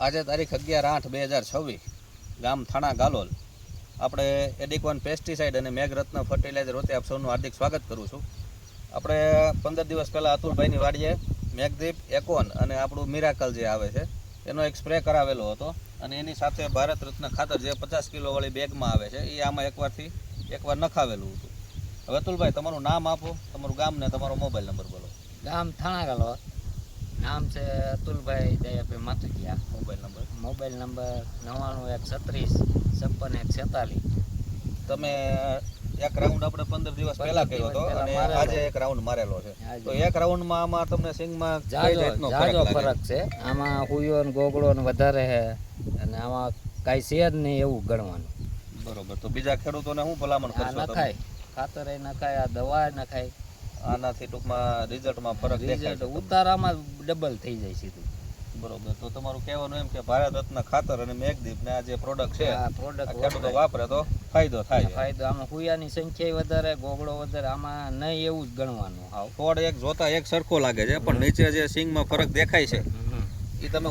આજે તારીખ 11/8/2026 ગામ થાણા ગાલોલ આપણે એડિકોન પેસ્ટિસાઇડ અને મેઘરત્ન ફર્ટિલાઇઝર વતી આપ સૌનું હાર્દિક સ્વાગત કરું છું. આપણે 15 દિવસ પહેલાં અતુલભાઈની વાડીએ મેઘદીપ એકોન અને આપણું મિરાકલ જે આવે છે એનો એક સ્પ્રે કરાવેલો હતો અને એની સાથે ભારત રત્ન ખાતર જે 50 કિલોવાળી બેગમાં આવે છે એ આમાં એકવાર નખાવેલું હતું. હવે અતુલભાઈ તમારું નામ આપો, તમારું ગામ ને તમારો મોબાઈલ નંબર બોલો. ગામ થાણા ગાલોલ, નામ છે અતુલભાઈ દયાભાઈ માથુકિયા. Mobile number 9913565146. તમે એક રાઉન્ડ આપણે 15 દિવસ પહેલા કર્યો હતો અને આજે એક રાઉન્ડ મારેલો છે. તો એક રાઉન્ડમાં આમાં તમને સિંગમાં કઈ રીતનો ફરક છે? આમાં હુયો ને ગોગળો ને વધારે છે અને આમાં કાંઈ છે જ નહીં એવું ગણવાનું. બરોબર. તો બીજા ખેડૂતોને શું ભલામણ કરશો? નખાય, ખાતર નખાય, આ દવા નખાય. આનાથી ટૂંકમાં રિઝલ્ટમાં ફરક દેખાય છે. ઉતારામાં ડબલ થઈ જાય સીધું. બરોબર. તો તમારું કહેવાનું એમ કે ભારત રત્ન ખાતર અને મેઘદીપ ને આ જે પ્રોડક્ટ છે આ પ્રોડક્ટ ખેડૂતો વાપરે તો ફાયદો થાય. ફાયદો આમાં હુયાની સંખ્યા વધારે, ગોગળો વધારે, આમાં નહીં એવું જ ગણવાનું. છોડ એક જોતા એક સરખો લાગે છે પણ નીચે જે સિંગમાં ફરક દેખાય છે એ તમે